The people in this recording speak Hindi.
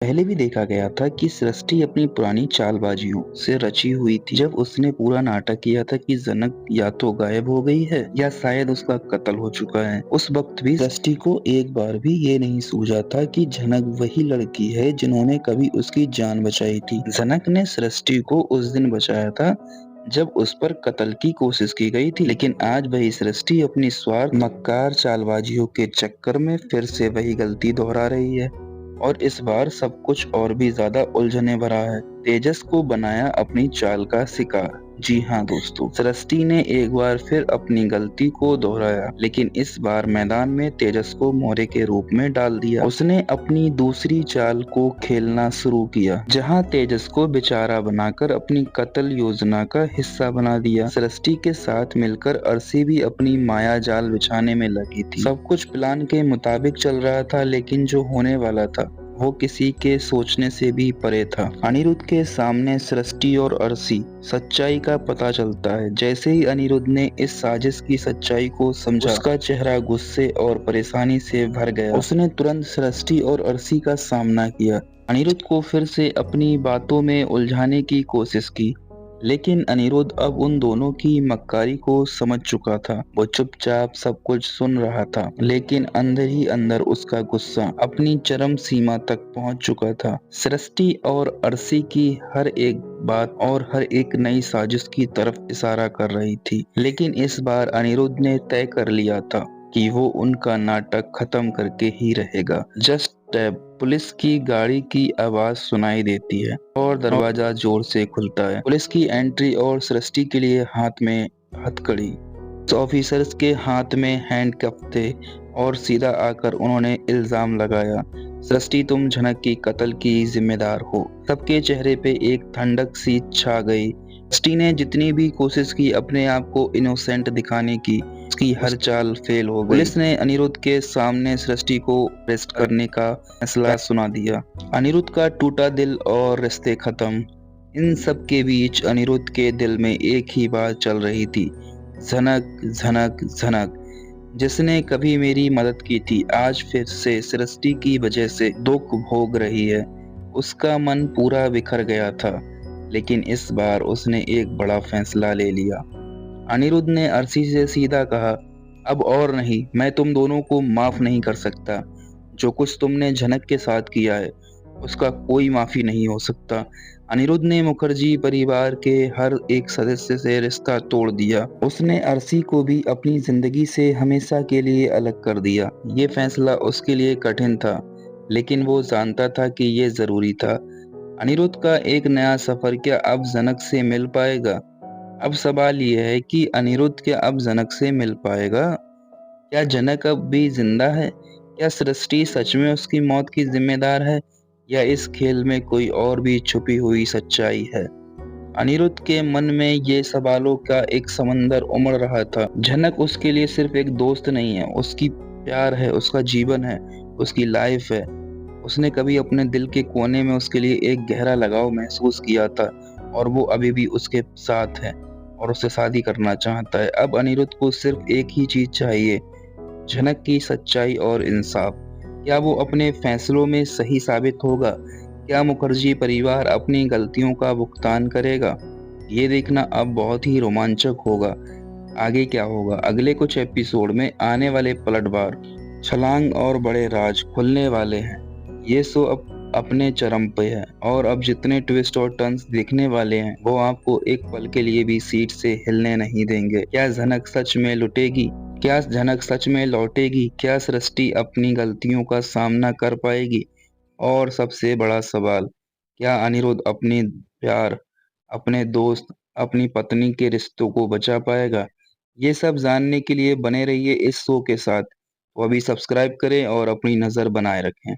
पहले भी देखा गया था कि सृष्टि अपनी पुरानी चालबाजियों से रची हुई थी। जब उसने पूरा नाटक किया था कि जनक या तो गायब हो गई है या शायद उसका कत्ल हो चुका है। उस वक्त भी सृष्टि को एक बार भी ये नहीं सूझा था कि जनक वही लड़की है जिन्होंने कभी उसकी जान बचाई थी। जनक ने सृष्टि को उस दिन बचाया था जब उस पर कत्ल की कोशिश की गई थी, लेकिन आज वही सृष्टि अपनी स्वार्थ मक्कार चालबाजियों के चक्कर में फिर से वही गलती दोहरा रही है। और इस बार सब कुछ और भी ज्यादा उलझने भरा है। तेजस को बनाया अपनी चाल का शिकार। जी हाँ दोस्तों, सृष्टि ने एक बार फिर अपनी गलती को दोहराया, लेकिन इस बार मैदान में तेजस को मोरे के रूप में डाल दिया। उसने अपनी दूसरी चाल को खेलना शुरू किया, जहाँ तेजस को बेचारा बनाकर अपनी कत्ल योजना का हिस्सा बना दिया। सृष्टि के साथ मिलकर अर्शी भी अपनी माया जाल बिछाने में लगी थी। सब कुछ प्लान के मुताबिक चल रहा था, लेकिन जो होने वाला था वो किसी के सोचने से भी परे था। अनिरुद्ध के सामने सृष्टि और अर्शी सच्चाई का पता चलता है। जैसे ही अनिरुद्ध ने इस साजिश की सच्चाई को समझा, उसका चेहरा गुस्से और परेशानी से भर गया। उसने तुरंत सृष्टि और अर्शी का सामना किया, अनिरुद्ध को फिर से अपनी बातों में उलझाने की कोशिश की, लेकिन अनिरुद्ध अब उन दोनों की मक्कारी को समझ चुका था। वो चुपचाप सब कुछ सुन रहा था, लेकिन अंदर ही अंदर उसका गुस्सा अपनी चरम सीमा तक पहुंच चुका था। सृष्टि और अर्शी की हर एक बात और हर एक नई साजिश की तरफ इशारा कर रही थी, लेकिन इस बार अनिरुद्ध ने तय कर लिया था कि वो उनका नाटक खत्म करके ही रहेगा। जस्ट पुलिस की गाड़ी की आवाज सुनाई देती है और दरवाजा जोर से खुलता है। पुलिस की एंट्री और सृष्टि के लिए हाथ में हथकड़ी। ऑफिसर्स के हाथ में हैंडकफ थे और सीधा आकर उन्होंने इल्जाम लगाया, सृष्टि तुम जनक की कत्ल की जिम्मेदार हो। सबके चेहरे पे एक ठंडक सी छा गई। सृष्टि ने जितनी भी कोशिश की अपने आप को इनोसेंट दिखाने की, उसकी हर चाल फेल हो गई। पुलिस ने अनिरुद्ध के सामने सृष्टि को अरेस्ट करने का फैसला सुना दिया। अनिरुद्ध का टूटा दिल और रिश्ते खत्म। इन सब के बीच अनिरुद्ध के दिल में एक ही बात चल रही थी, झनक झनक झनक। जिसने कभी मेरी मदद की थी, आज फिर से सृष्टि की वजह से दुख भोग रही है। उसका मन पूरा बिखर गया था, लेकिन इस बार उसने एक बड़ा फैसला ले लिया। अनिरुद्ध ने अर्शी से सीधा कहा, अब और नहीं, मैं तुम दोनों को माफ नहीं कर सकता। जो कुछ तुमने जनक के साथ किया है उसका कोई माफी नहीं हो सकता। अनिरुद्ध ने मुखर्जी परिवार के हर एक सदस्य से रिश्ता तोड़ दिया। उसने अर्शी को भी अपनी जिंदगी से हमेशा के लिए अलग कर दिया। ये फैसला उसके लिए कठिन था, लेकिन वो जानता था कि ये जरूरी था। अनिरुद्ध का एक नया सफर क्या अब जनक से मिल पाएगा? अब सवाल यह है कि अनिरुद्ध क्या अब जनक से मिल पाएगा? क्या जनक अब भी जिंदा है? क्या सृष्टि सच में उसकी मौत की जिम्मेदार है, या इस खेल में कोई और भी छुपी हुई सच्चाई है? अनिरुद्ध के मन में ये सवालों का एक समंदर उमड़ रहा था। जनक उसके लिए सिर्फ एक दोस्त नहीं है, उसकी प्यार है, उसका जीवन है, उसकी लाइफ है। उसने कभी अपने दिल के कोने में उसके लिए एक गहरा लगाव महसूस किया था, और वो अभी भी उसके साथ है और उससे शादी करना चाहता है। अब अनिरुद्ध को सिर्फ एक ही चीज चाहिए, जनक की सच्चाई और इंसाफ। क्या वो अपने फैसलों में सही साबित होगा? क्या मुखर्जी परिवार अपनी गलतियों का भुगतान करेगा? ये देखना अब बहुत ही रोमांचक होगा। आगे क्या होगा अगले कुछ एपिसोड में? आने वाले पलटवार, छलांग और बड़े राज खुलने वाले हैं। ये शो अब अपने चरम पे है, और अब जितने ट्विस्ट और टर्न्स देखने वाले हैं वो आपको एक पल के लिए भी सीट से हिलने नहीं देंगे। क्या जनक सच में लुटेगी? क्या जनक सच में लौटेगी? क्या सृष्टि अपनी गलतियों का सामना कर पाएगी? और सबसे बड़ा सवाल, क्या अनिरुद्ध अपनी प्यार, अपने दोस्त, अपनी पत्नी के रिश्तों को बचा पाएगा? ये सब जानने के लिए बने रहिए इस शो के साथ। वो अभी सब्सक्राइब करें और अपनी नज़र बनाए रखें।